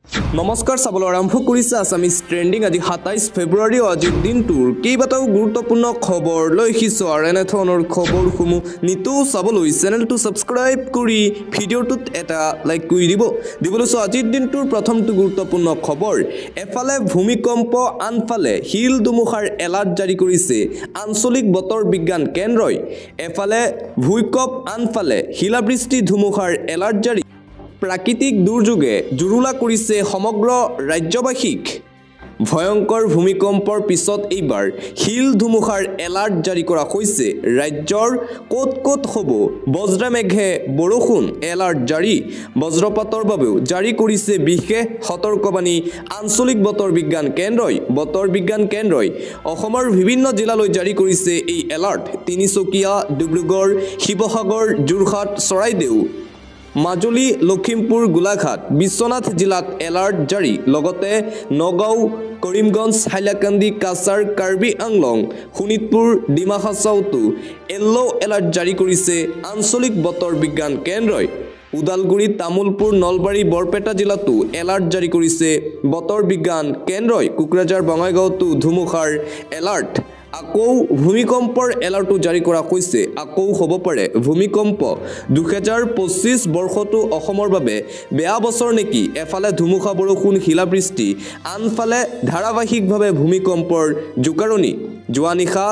নমস্কাৰ চাবলৈ আৰম্ভ কৰিছে আছামিজ ট্ৰেন্ডিং আজি 27 ফেব্ৰুৱাৰী আজিৰ দিনটোৰ কেইবাটাও গুৰুত্বপূৰ্ণ খবৰ লৈ আহিছো আৰু এনে ধৰণৰ খবৰসমূহ নিতৌ চাবলৈ চেনেলটো সাবস্ক্ৰাইব কৰি ভিডিঅ'টোত এটা লাইক কৰি দিবলৈ আজিৰ দিনটোৰ প্ৰথমটো গুৰুত্বপূৰ্ণ খবৰ এফালে ভূমিকম্প আনফালে হিল ধুমুহাৰ এলাৰ্ট জাৰি কৰিছে আঞ্চলিক বতৰ বিজ্ঞান কেন্দ্ৰই এফালে ভূমিকম্প আনফালে শিলাবৃষ্টি ধুমুহাৰ এলাৰ্ট জাৰি প্ৰাকৃতিক দুৰ্যোগে জুৰুলা কৰিছে সমগ্ৰ ৰাজ্যবাসীক ভয়ংকৰ ভূমিকম্পৰ পিছত এইবাৰ হিল ধুমুহাৰ এলাৰ্ট জাৰি কৰা হৈছে ৰাজ্যৰ ক'ত হ'ব বজ্ৰমেঘে বৰষুণ এলাৰ্ট জাৰি বজ্ৰপাতৰ বাবেও জাৰি কৰিছে বিশেষ সতৰ্কবাণী আঞ্চলিক বতৰ বিজ্ঞান কেন্দ্ৰই অসমৰ বিভিন্ন জিলালৈ জাৰি কৰিছে এই এলাৰ্ট তিনিচুকীয়া ডিব্ৰুগড় শিৱসাগৰ যোৰহাট চৰাইদেউ মাজুলী লখিমপুৰ গোলাঘাট বিশ্বনাথ জিলাত এলাৰ্ট জাৰি লগতে নগাঁও কৰিমগঞ্জ হাইলাকান্দি কাছাৰ কাৰ্বি আংলং শোণিতপুৰ ডিমা হাছাওতো য়েল্লো এলাৰ্ট জাৰি কৰিছে আঞ্চলিক বতৰ বিজ্ঞান কেন্দ্ৰই উদালগুৰি তামুলপুৰ নলবাৰী বৰপেটা জিলাতো এলাৰ্ট জাৰি কৰিছে বতৰ বিজ্ঞান কেন্দ্ৰই কোকৰাঝাৰ বঙাইগাঁওতো ধুমুহাৰ এলাৰ্ট আকৌ ভূমিকম্পৰ এলাৰ্টটো জাৰি কৰা হৈছে আকৌ হ'ব পাৰে ভূমিকম্প 2025 বৰ্ষটো অসমৰ বাবে বেয়া বছৰ নেকি এফালে ধুমুহা বৰষুণ শিলাবৃষ্টি আনফালে ধাৰাবাহিকভাৱে ভূমিকম্পৰ জোকাৰণি জোৱানিশা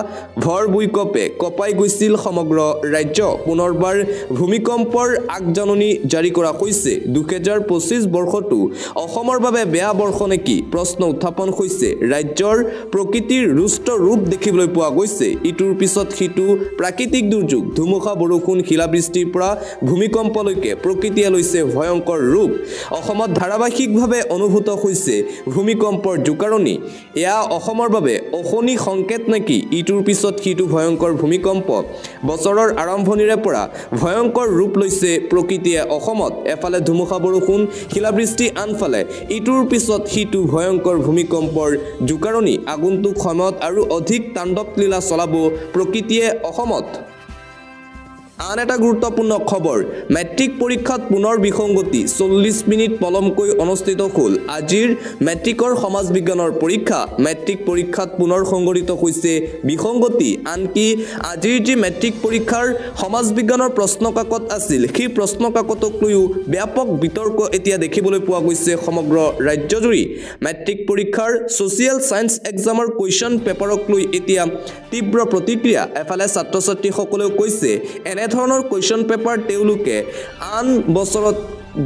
ভৰ ভূমিকম্পে কঁপাই গৈছিল সমগ্ৰ ৰাজ্য পুনৰবাৰ ভূমিকম্পৰ আগজাননী জাৰি কৰা হৈছে 2025 বৰ্ষটো অসমৰ বাবে বেয়া বৰ্ষ নেকি প্ৰশ্ন উত্থাপন হৈছে ৰাজ্যৰ প্ৰকৃতিৰ ৰুষ্ট ৰূপ দেখিবলৈ পোৱা গৈছে ইটোৰ পিছত সিটো প্ৰাকৃতিক দুৰ্যোগ ধুমুহা বৰষুণ শিলাবৃষ্টিৰ পৰা ভূমিকম্পলৈকে প্ৰকৃতিয়ে লৈছে ভয়ংকৰ ৰূপ অসমত ধাৰাবাহিকভাৱে অনুভূত হৈছে ভূমিকম্পৰ জোকাৰণি এয়া অসমৰ বাবে অশনি সংকেত নেকি ইটোৰ পিছত সিটো ভয়ংকৰ ভূমিকম্প বছৰৰ আৰম্ভণিৰে পৰা ভয়ংকৰ ৰূপ লৈছে প্ৰকৃতিয়ে অসমত এফালে ধুমুহা বৰষুণ শিলাবৃষ্টি আনফালে ইটোৰ পিছত সিটো ভয়ংকৰ ভূমিকম্পৰ জোকাৰণি আগন্তুক সময়ত আৰু অধিক তাণ্ডৱ লীলা চলাব প্ৰকৃতিয়ে অসমত আন এটা গুৰুত্বপূৰ্ণ খবৰ মেট্ৰিক পৰীক্ষাত পুনৰ বিসংগতি 40 মিনিট পলমকৈ অনুষ্ঠিত হ'ল আজিৰ মেট্ৰিকৰ সমাজ বিজ্ঞানৰ পৰীক্ষা মেট্ৰিক পৰীক্ষাত পুনৰ সংঘটিত হৈছে বিসংগতি আনকি আজিৰ যি মেট্ৰিক পৰীক্ষাৰ সমাজ বিজ্ঞানৰ প্ৰশ্নকাকত আছিল সেই প্ৰশ্নকাকতক লৈও ব্যাপক বিতৰ্ক এতিয়া দেখিবলৈ পোৱা গৈছে সমগ্ৰ ৰাজ্যজুৰি মেট্ৰিক পৰীক্ষাৰ সোশিয়েল সায়েন্স এক্সামৰ কুৱেশ্যন পেপাৰক লৈ এতিয়া তীব্ৰ প্ৰতিক্ৰিয়া এফালে ছাত্ৰ ছাত্ৰীসকলেও কৈছে এনে ধৰণৰ কুৱেশ্যন পেপাৰ তেওঁলোকে আন বছৰত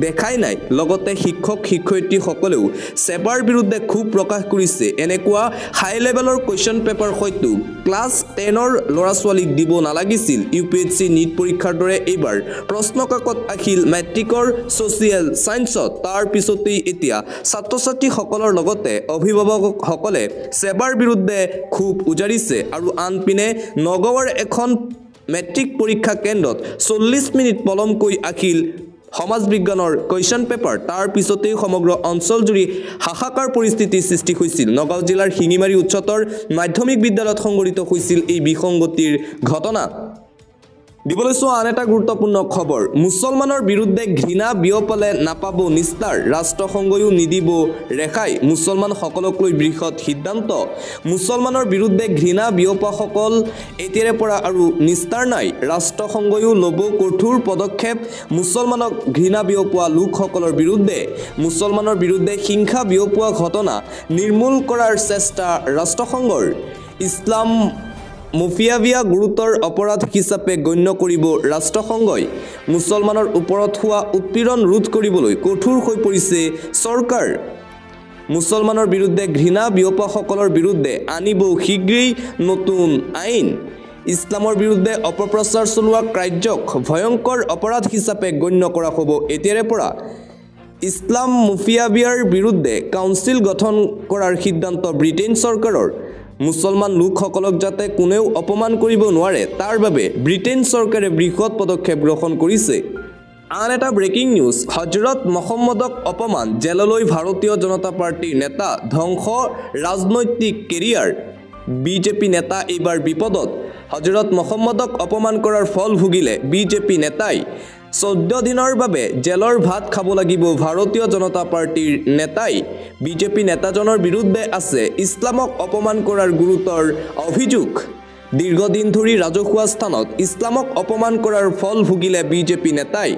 দেখাই নাই লগতে শিক্ষক শিক্ষয়িত্ৰীসকলেও সেবাৰ বিৰুদ্ধে ক্ষোভ প্ৰকাশ কৰিছে এনেকুৱা হাই লেভেলৰ কুৱেশ্যন পেপাৰ হয়তো ক্লাছ 10ৰ ল'ৰা ছোৱালীক দিব নালাগিছিল ইউপিএছচি নিট পৰীক্ষাৰ দৰে এইবাৰ প্ৰশ্নকাকত আহিল মেট্ৰিকৰ সোশিয়েল সায়েন্সত তাৰ পিছতেই এতিয়া ছাত্ৰ ছাত্ৰীসকলৰ লগতে অভিভাৱকসকলে সেবাৰ বিৰুদ্ধে ক্ষোভ উজাৰিছে আৰু আনপিনে নগাঁৱৰ এখন মেট্ৰিক পৰীক্ষা কেন্দ্ৰত 40 মিনিট পলমকৈ আহিল সমাজ বিজ্ঞানৰ কুৱেশ্যন পেপাৰ তাৰ পিছতেই সমগ্ৰ অঞ্চলজুৰি হাহাকাৰ পৰিস্থিতিৰ সৃষ্টি হৈছিল নগাঁও জিলাৰ শিঙিমাৰী উচ্চতৰ মাধ্যমিক বিদ্যালয়ত সংঘটিত হৈছিল এই বিসংগতিৰ ঘটনা দিবলৈ আন এটা গুৰুত্বপূৰ্ণ খবৰ মুছলমানৰ বিৰুদ্ধে ঘৃণা বিয়পালে নাপাব নিস্তাৰ ৰাষ্ট্ৰসংঘয়ো নিদিব ৰেখাই মুছলমানসকলক লৈ বৃহৎ সিদ্ধান্ত মুছলমানৰ বিৰুদ্ধে ঘৃণা বিয়পাসকল এতিয়াৰে পৰা আৰু নিস্তাৰ নাই ৰাষ্ট্ৰসংঘয়ো ল'ব কঠোৰ পদক্ষেপ মুছলমানক ঘৃণা বিয়পোৱা লোকসকলৰ বিৰুদ্ধে মুছলমানৰ বিৰুদ্ধে হিংসা বিয়পোৱা ঘটনা নিৰ্মূল কৰাৰ চেষ্টা ৰাষ্ট্ৰসংঘৰ ইছলাম মুফিয়াবিয়া গুৰুতৰ অপৰাধ হিচাপে গণ্য কৰিব ৰাষ্ট্ৰসংঘই মুছলমানৰ ওপৰত হোৱা উৎপীড়ন ৰোধ কৰিবলৈ কঠোৰ হৈ পৰিছে চৰকাৰ মুছলমানৰ বিৰুদ্ধে ঘৃণা বিয়পোৱাসকলৰ বিৰুদ্ধে আনিব শীঘ্ৰেই নতুন আইন ইছলামৰ বিৰুদ্ধে অপপ্ৰচাৰ চলোৱা কাৰ্যক ভয়ংকৰ অপৰাধ হিচাপে গণ্য কৰা হ'ব এতিয়াৰে পৰা ইছলাম মুফিয়াবিয়াৰ বিৰুদ্ধে কাউন্সিল গঠন কৰাৰ সিদ্ধান্ত ব্ৰিটেইন চৰকাৰৰ মুছলমান লোকসকলক যাতে কোনেও অপমান কৰিব নোৱাৰে তাৰ বাবে ব্ৰিটেইন চৰকাৰে বৃহৎ পদক্ষেপ গ্ৰহণ কৰিছে আন এটা ব্ৰেকিং নিউজ হজৰত মহম্মদক অপমান জেললৈ ভাৰতীয় জনতা পাৰ্টিৰ নেতা ধ্বংস ৰাজনৈতিক কেৰিয়াৰ বিজেপি নেতা এইবাৰ বিপদত হজৰত মহম্মদক অপমান কৰাৰ ফল ভুগিলে বিজেপি নেতাই 14 দিনৰ বাবে জেলৰ ভাত খাব লাগিব ভাৰতীয় জনতা পাৰ্টিৰ নেতাই বিজেপি নেতাজনৰ বিৰুদ্ধে আছে ইছলামক অপমান কৰাৰ গুৰুতৰ অভিযোগ দীৰ্ঘদিন ধৰি ৰাজহুৱা স্থানত ইছলামক অপমান কৰাৰ ফল ভুগিলে বিজেপি নেতাই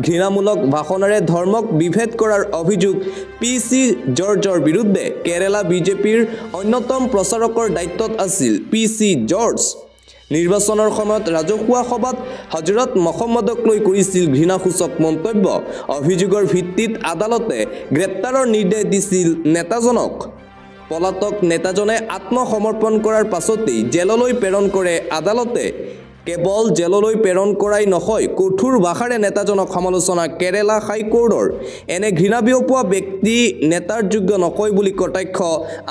ঘৃণামূলক ভাষণেৰে ধৰ্মক বিভেদ কৰাৰ অভিযোগ পিসি জৰ্জৰ বিৰুদ্ধে কেৰালা বিজেপিৰ অন্যতম প্ৰচাৰকৰ দায়িত্বত আছিল পিসি জৰ্জ নিৰ্বাচনৰ সময়ত ৰাজহুৱা সভাত হজৰত মহম্মদক লৈ কৰিছিল ঘৃণাসূচক মন্তব্য অভিযোগৰ ভিত্তিত আদালতে গ্ৰেপ্তাৰৰ নিৰ্দেশ দিছিল নেতাজনক পলাতক নেতাজনে আত্মসমৰ্পণ কৰাৰ পাছতেই জেললৈ প্ৰেৰণ কৰে আদালতে কেৱল জেললৈ প্ৰেৰণ কৰাই নহয় কঠোৰ ভাষাৰে নেতাজনক সমালোচনা কেৰালা হাইকোৰ্টৰ এনে ঘৃণা বিয়পোৱা ব্যক্তি নেতাৰ যোগ্য নকয় বুলি কটাক্ষ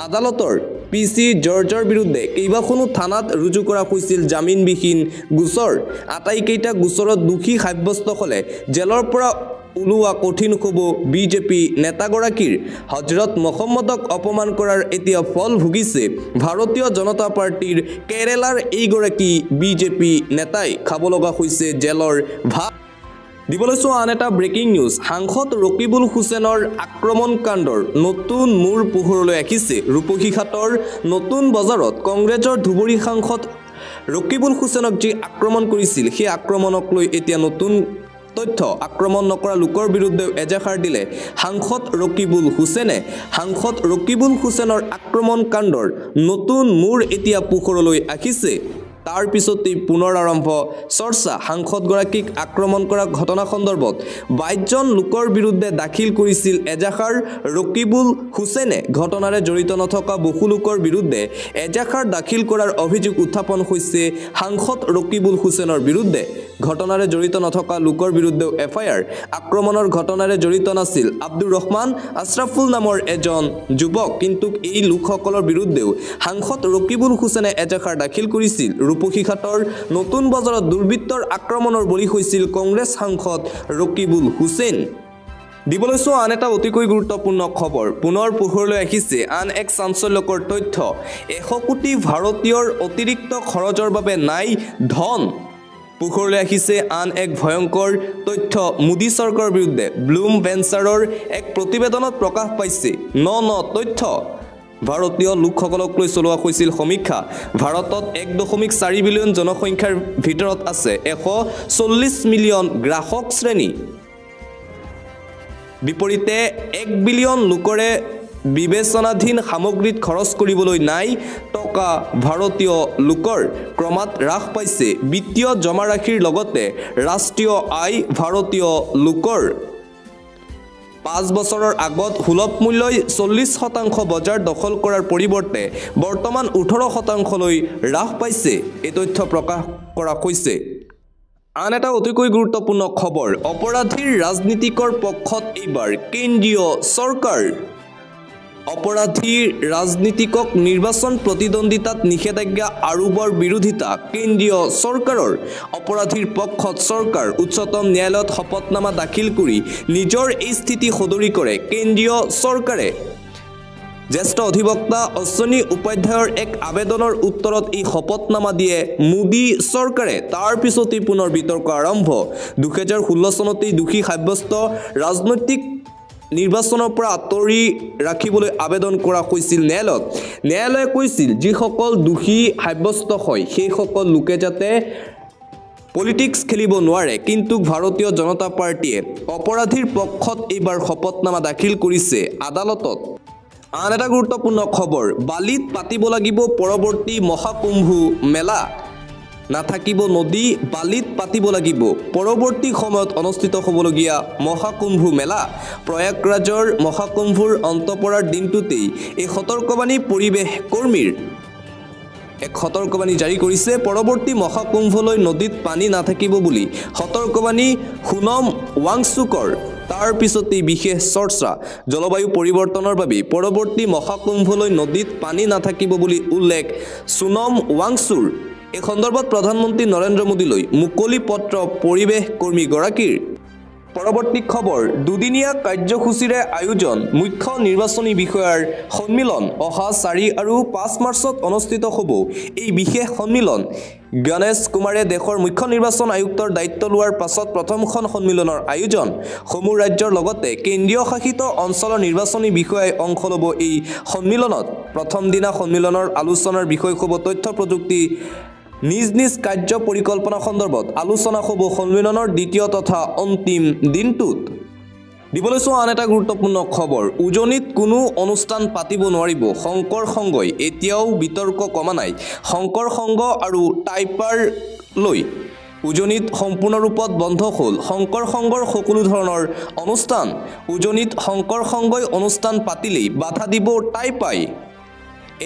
আদালতৰ পিসি জৰ্জৰ বিৰুদ্ধে কেইবাখনো থানাত ৰুজু কৰা হৈছিল জামিনবিহীন গোচৰ আটাইকেইটা গোচৰত দোষী সাব্যস্ত হ'লে জেলৰ পৰা উলুৱা কঠিন হ'ব বিজেপি নেতাগৰাকীৰ হজৰত মহম্মদক অপমান কৰাৰ এতিয়া ফল ভুগিছে ভাৰতীয় জনতা পাৰ্টিৰ কেৰালাৰ এইগৰাকী বিজেপি নেতাই খাব লগা হৈছে জেলৰ ভাত দিবলৈ চোৱা আন এটা ব্ৰেকিং নিউজ সাংসদ ৰকিবুল হুছেইনৰ আক্ৰমণ কাণ্ডৰ নতুন মূৰ পোহৰলৈ আহিছে ৰূপসীঘাটৰ নতুন বজাৰত কংগ্ৰেছৰ ধুবুৰী সাংসদ ৰকিবুল হুছেইনক যি আক্ৰমণ কৰিছিল সেই আক্ৰমণক লৈ এতিয়া নতুন তথ্য আক্ৰমণ নকৰা লোকৰ বিৰুদ্ধে এজাহাৰ দিলে সাংসদ ৰকিবুল হুছেইনে সাংসদ ৰকিবুল হুছেইনৰ আক্ৰমণ কাণ্ডৰ নতুন মূৰ এতিয়া পোহৰলৈ আহিছে তাৰ পিছতেই পুনৰ আৰম্ভ চৰ্চা সাংসদগৰাকীক আক্ৰমণ কৰা ঘটনা সন্দৰ্ভত 22 জন লোকৰ বিৰুদ্ধে দাখিল কৰিছিল এজাহাৰ ৰকিবুল হুছেইনে ঘটনাৰে জড়িত নথকা বহু লোকৰ বিৰুদ্ধে এজাহাৰ দাখিল কৰাৰ অভিযোগ উত্থাপন হৈছে সাংসদ ৰকিবুল হুছেইনৰ বিৰুদ্ধে ঘটনাৰে জড়িত নথকা লোকৰ বিৰুদ্ধে এফআইআৰ আক্ৰমণৰ ঘটনাৰে জড়িত নাছিল আব্দুৰ ৰহমান আশৰাফুল নামৰ এজন যুৱক কিন্তু এই লোকসকলৰ বিৰুদ্ধেও সাংসদ ৰকিবুল হুছেইনে এজাহাৰ দাখিল কৰিছিল ৰূপসীঘাটৰ নতুন বজাৰত দুৰ্বৃত্তৰ আক্ৰমণৰ বলি হৈছিল কংগ্ৰেছ সাংসদ ৰকিবুল হুছেইন দিবলৈ চোৱা আন এটা অতিকৈ গুৰুত্বপূৰ্ণ খবৰ পুনৰ পোহৰলৈ আহিছে আন এক চাঞ্চল্যকৰ তথ্য 100 কোটি ভাৰতীয়ৰ অতিৰিক্ত খৰচৰ বাবে নাই ধন পোহৰলৈ আহিছে আন এক ভয়ংকৰ তথ্য মোদী চৰকাৰৰ বিৰুদ্ধে ব্লুম ভেঞ্চাৰৰ এক প্ৰতিবেদনত প্ৰকাশ পাইছে ন তথ্য ভাৰতীয় লোকসকলক লৈ চলোৱা হৈছিল সমীক্ষা ভাৰতত 1.4 বিলিয়ন জনসংখ্যাৰ ভিতৰত আছে 140 মিলিয়ন গ্ৰাহক শ্ৰেণী বিপৰীতে 1 বিলিয়ন লোকৰে বিবেচনাধীন সামগ্ৰীত খৰচ কৰিবলৈ নাই টকা ভাৰতীয় লোকৰ ক্ৰমাৎ হ্ৰাস পাইছে বিত্তীয় জমা ৰাখিৰ লগতে ৰাষ্ট্ৰীয় আয় ভাৰতীয় লোকৰ 5 বছৰৰ আগত সুলভ মূল্যই 40% বজাৰ দখল কৰাৰ পৰিৱৰ্তে বৰ্তমান 18%লৈ হ্ৰাস পাইছে এই তথ্য প্ৰকাশ কৰা হৈছে আন এটা অতিকৈ গুৰুত্বপূৰ্ণ খবৰ অপৰাধীৰ ৰাজনীতিকৰ পক্ষত এইবাৰ কেন্দ্ৰীয় চৰকাৰ অপৰাধীৰ ৰাজনীতিকক নিৰ্বাচন প্ৰতিদ্বন্দিতাত নিষেধাজ্ঞা আৰোপৰ বিৰোধিতা কেন্দ্ৰীয় চৰকাৰৰ অপৰাধীৰ পক্ষত চৰকাৰ উচ্চতম ন্যায়ালয়ত শপতনামা দাখিল কৰি নিজৰ এই স্থিতি সদৰি কৰে কেন্দ্ৰীয় চৰকাৰে জ্যেষ্ঠ অধিবক্তা অশ্বনী উপাধ্যায়ৰ এক আবেদনৰ উত্তৰত এই শপতনামা দিয়ে মোদী চৰকাৰে তাৰ পিছতেই পুনৰ বিতৰ্ক আৰম্ভ 2016 চনতেই দোষী সাব্যস্ত ৰাজনৈতিক নিৰ্বাচনৰ পৰা আঁতৰি ৰাখিবলৈ আবেদন কৰা হৈছিল ন্যায়ালয়ে কৈছিল যিসকল দোষী সাব্যস্ত হয় সেইসকল লোকে যাতে পলিটিক্স খেলিব নোৱাৰে কিন্তু ভাৰতীয় জনতা পাৰ্টিয়ে অপৰাধীৰ পক্ষত এইবাৰ শপতনামা দাখিল কৰিছে আদালতত আন এটা গুৰুত্বপূৰ্ণ খবৰ বালিত পাতিব লাগিব পৰৱৰ্তী মহাকুম্ভ মেলা নাথাকিব নদী বালিত পাতিব লাগিব পৰৱৰ্তী সময়ত অনুষ্ঠিত হ'বলগীয়া মহাকুম্ভ মেলা প্ৰয়াগৰাজৰ মহাকুম্ভৰ অন্ত পৰাৰ দিনটোতেই এই সতৰ্কবাণী পৰিৱেশ কৰ্মীৰ এক সতৰ্কবাণী জাৰি কৰিছে পৰৱৰ্তী মহাকুম্ভলৈ নদীত পানী নাথাকিব বুলি সতৰ্কবাণী সুনম ৱাংচুকৰ তাৰ পিছতেই বিশেষ চৰ্চা জলবায়ু পৰিৱৰ্তনৰ বাবে পৰৱৰ্তী মহাকুম্ভলৈ নদীত পানী নাথাকিব বুলি উল্লেখ সুনম ৱাংচুৰ এই সন্দৰ্ভত প্ৰধানমন্ত্ৰী নৰেন্দ্ৰ মোদীলৈ মুকলি পত্ৰ পৰিৱেশ কৰ্মীগৰাকীৰ পৰৱৰ্তী খবৰ দুদিনীয়া কাৰ্যসূচীৰে আয়োজন মুখ্য নিৰ্বাচনী বিষয়াৰ সন্মিলন অহা 4 আৰু 5 মাৰ্চত অনুষ্ঠিত হ'ব এই বিশেষ সন্মিলন গণেশ কুমাৰে দেশৰ মুখ্য নিৰ্বাচন আয়ুক্তৰ দায়িত্ব লোৱাৰ পাছত প্ৰথমখন সন্মিলনৰ আয়োজন সমূহ ৰাজ্যৰ লগতে কেন্দ্ৰীয় শাসিত অঞ্চলৰ নিৰ্বাচনী বিষয়াই অংশ ল'ব এই সন্মিলনত প্ৰথম দিনা সন্মিলনৰ আলোচনাৰ বিষয় হ'ব তথ্য প্ৰযুক্তি নিজ নিজ কাৰ্য পৰিকল্পনা সন্দৰ্ভত আলোচনা হ'ব সন্মিলনৰ দ্বিতীয় তথা অন্তিম দিনটোত দিবলৈ চোৱা আন এটা গুৰুত্বপূৰ্ণ খবৰ উজনিত কোনো অনুষ্ঠান পাতিব নোৱাৰিব শংকৰ সংঘই এতিয়াও বিতৰ্ক কমা নাই শংকৰ সংঘ আৰু টাইপাৰ লৈ উজনিত সম্পূৰ্ণ ৰূপত বন্ধ হ'ল শংকৰ সংঘৰ সকলো ধৰণৰ অনুষ্ঠান উজনিত শংকৰ সংঘই অনুষ্ঠান পাতিলেই বাধা দিব টাইপাই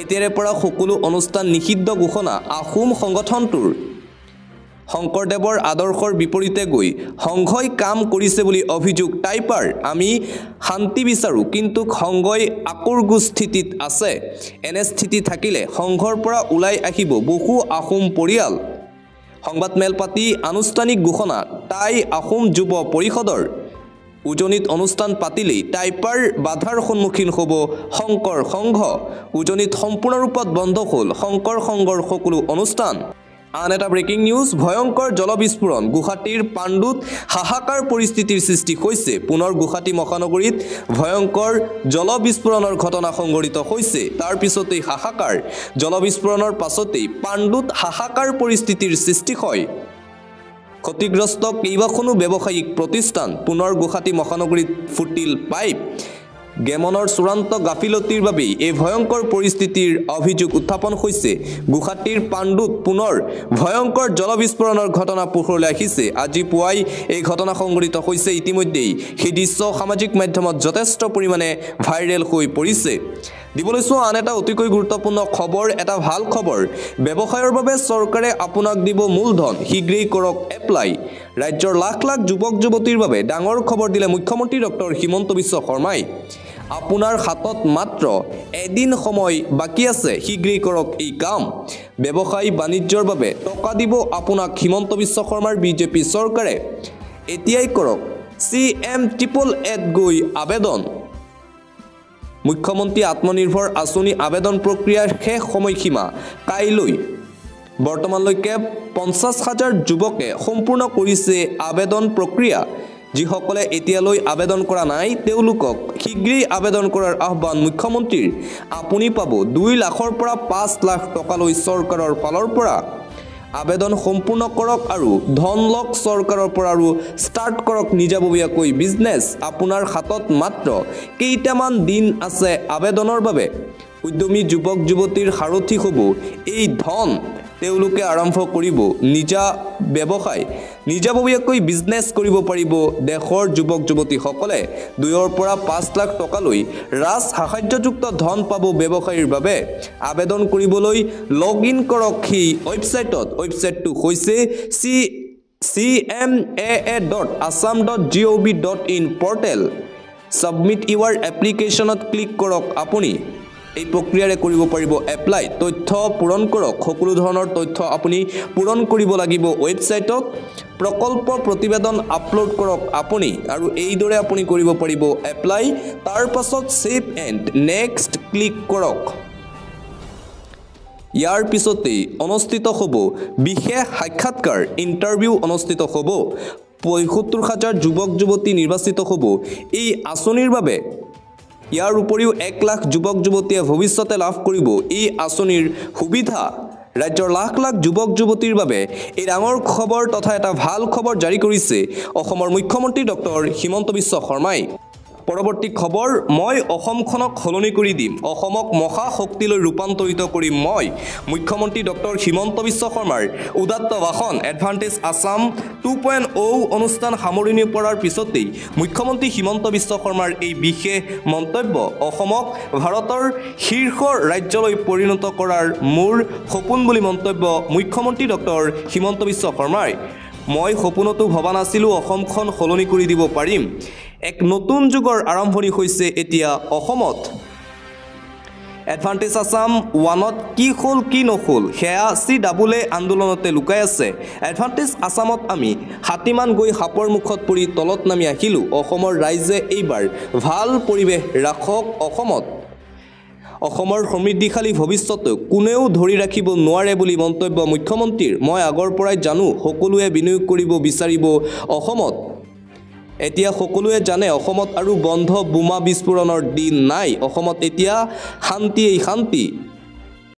এতিয়াৰে পৰা সকলো অনুষ্ঠান নিষিদ্ধ ঘোষণা আহোম সংগঠনটোৰ শংকৰদেৱৰ আদৰ্শৰ বিপৰীতে গৈ সংঘই কাম কৰিছে বুলি অভিযোগ টাইপাৰ আমি শান্তি বিচাৰো কিন্তু সংঘই আকুৰ্গু স্থিতিত আছে এনে স্থিতি থাকিলে সংঘৰ পৰা ওলাই আহিব বহু আহোম পৰিয়াল সংবাদ মেল পাতি আনুষ্ঠানিক ঘোষণা টাই আহোম যুৱ পৰিষদৰ উজনিত অনুষ্ঠান পাতিলেই টাইপাৰ বাধাৰ সন্মুখীন হ'ব শংকৰ সংঘ উজনিত সম্পূৰ্ণ ৰূপত বন্ধ হ'ল শংকৰ সংঘৰ সকলো অনুষ্ঠান আন এটা ব্ৰেকিং নিউজ ভয়ংকৰ জলবিস্ফোৰণ গুৱাহাটীৰ পাণ্ডুত হাহাকাৰ পৰিস্থিতিৰ সৃষ্টি হৈছে পুনৰ গুৱাহাটী মহানগৰীত ভয়ংকৰ জলবিস্ফোৰণৰ ঘটনা সংঘটিত হৈছে তাৰ পিছতেই হাহাকাৰ জলবিস্ফোৰণৰ পাছতেই পাণ্ডুত হাহাকাৰ পৰিস্থিতিৰ সৃষ্টি হয় ক্ষতিগ্ৰস্ত কেইবাখনো ব্যৱসায়িক প্ৰতিষ্ঠান পুনৰ গুৱাহাটী মহানগৰীত ফুটিল পাইপ গেমনৰ চূড়ান্ত গাফিলতিৰ বাবে এই ভয়ংকৰ পৰিস্থিতিৰ অভিযোগ উত্থাপন হৈছে গুৱাহাটীৰ পাণ্ডুত পুনৰ ভয়ংকৰ জলবিস্ফোৰণৰ ঘটনা পোহৰলৈ আহিছে আজি পুৱাই এই ঘটনা সংঘটিত হৈছে ইতিমধ্যেই সেই দৃশ্য সামাজিক মাধ্যমত যথেষ্ট পৰিমাণে ভাইৰেল হৈ পৰিছে দিবলৈ চোৱা আন এটা অতিকৈ গুৰুত্বপূৰ্ণ খবৰ এটা ভাল খবৰ ব্যৱসায়ৰ বাবে চৰকাৰে আপোনাক দিব মূলধন শীঘ্ৰেই কৰক এপ্লাই ৰাজ্যৰ লাখ লাখ যুৱক যুৱতীৰ বাবে ডাঙৰ খবৰ দিলে মুখ্যমন্ত্ৰী ডক্টৰ হিমন্ত বিশ্ব শৰ্মাই আপোনাৰ হাতত মাত্ৰ এদিন সময় বাকি আছে শীঘ্ৰেই কৰক এই কাম ব্যৱসায় বাণিজ্যৰ বাবে টকা দিব আপোনাক হিমন্ত বিশ্ব শৰ্মাৰ বিজেপি চৰকাৰে এতিয়াই কৰক CM888 গৈ আবেদন মুখ্যমন্ত্ৰী আত্মনিৰ্ভৰ আঁচনি আবেদন প্ৰক্ৰিয়াৰ শেষ সময়সীমা কাইলৈ বৰ্তমানলৈকে 50,000 যুৱকে সম্পূৰ্ণ কৰিছে আবেদন প্ৰক্ৰিয়া যিসকলে এতিয়ালৈ আবেদন কৰা নাই তেওঁলোকক শীঘ্ৰেই আবেদন কৰাৰ আহ্বান মুখ্যমন্ত্ৰীৰ আপুনি পাব 2 লাখৰ পৰা 5 লাখ টকালৈ চৰকাৰৰ ফালৰ পৰা আবেদন সম্পূৰ্ণ কৰক আৰু ধন লক চৰকাৰৰ পৰা আৰু ষ্টাৰ্ট কৰক নিজাববীয়াকৈ বিজনেছ আপোনাৰ হাতত মাত্ৰ কেইটামান দিন আছে আবেদনৰ বাবে উদ্যমী যুৱক যুৱতীৰ সাৰথি হ'ব এই ধন তেওঁলোকে আৰম্ভ কৰিব নিজা ব্যৱসায় নিজাববীয়াকৈ বিজনেছ কৰিব পাৰিব দেশৰ যুৱক যুৱতীসকলে 2 পৰা 5 লাখ টকালৈ ৰাজ সাহায্যযুক্ত ধন পাব ব্যৱসায়ৰ বাবে আবেদন কৰিবলৈ লগইন কৰক সেই ৱেবছাইটটো হৈছে cmaa.assam.gov.in পৰ্টেল সাবমিট ইউৰ এপ্লিকেশ্যনত ক্লিক কৰক আপুনি এই প্ৰক্ৰিয়াৰে কৰিব পাৰিব এপ্লাই তথ্য পূৰণ কৰক সকলো ধৰণৰ তথ্য আপুনি পূৰণ কৰিব লাগিব ৱেবছাইটত প্ৰকল্প প্ৰতিবেদন আপলোড কৰক আপুনি আৰু এইদৰে আপুনি কৰিব পাৰিব এপ্লাই তাৰ পাছত সেভ এণ্ড নেক্সট ক্লিক কৰক ইয়াৰ পিছতেই অনুষ্ঠিত হ'ব বিশেষ সাক্ষাৎকাৰ ইণ্টাৰভিউ অনুষ্ঠিত হ'ব ৭৫,০০০ যুৱক যুৱতী নিৰ্বাচিত হ'ব এই আঁচনিৰ বাবে ইয়াৰ উপৰিও 1 লাখ যুৱক যুৱতীয়ে ভৱিষ্যতে লাভ কৰিব এই আঁচনিৰ সুবিধা ৰাজ্যৰ লাখ লাখ যুৱক যুৱতীৰ বাবে এই ডাঙৰ খবৰ তথা এটা ভাল খবৰ জাৰি কৰিছে অসমৰ মুখ্যমন্ত্ৰী ডক্টৰ হিমন্ত বিশ্ব শৰ্মাই পৰৱৰ্তী খবৰ মই অসমখনক সলনি কৰি দিম অসমক মহা শক্তিলৈ ৰূপান্তৰিত কৰিম মই মুখ্যমন্ত্ৰী ডক্টৰ হিমন্ত বিশ্ব শৰ্মাৰ উদাত্ত ভাষণ এডভান্টেজ আসাম 2.0 অনুষ্ঠান সামৰণি পৰাৰ পিছতেই মুখ্যমন্ত্ৰী হিমন্ত বিশ্ব শৰ্মাৰ এই বিশেষ মন্তব্য অসমক ভাৰতৰ শীৰ্ষ ৰাজ্যলৈ পৰিণত কৰাৰ মোৰ সপোন বুলি মন্তব্য মুখ্যমন্ত্ৰী ডক্টৰ হিমন্ত বিশ্ব শৰ্মাৰ মই সপোনতো ভবা নাছিলো অসমখন সলনি কৰি দিব পাৰিম এক নতুন যুগৰ আৰম্ভণি হৈছে এতিয়া অসমত এডভান্টেজ আসাম 1ত কি হ'ল কি নহ'ল হেয়া CAA আন্দোলনতে লুকাই আছে এডভান্টেজ আসামত আমি হাতীমান গৈ সাপৰ মুখত পৰি তলত নামি আহিলোঁ অসমৰ ৰাইজে এইবাৰ ভাল পৰিৱেশ ৰাখক অসমত অসমৰ সমৃদ্ধিশালী ভৱিষ্যতক কোনেও ধৰি ৰাখিব নোৱাৰে বুলি মন্তব্য মুখ্যমন্ত্ৰীৰ। মই আগৰ পৰাই জানো সকলোৱে বিনিয়োগ কৰিব বিচাৰিব অসমত। এতিয়া সকলোৱে জানে অসমত আৰু বন্ধ বোমা বিস্ফোৰণৰ দিন নাই। অসমত এতিয়া শান্তিয়েই শান্তি।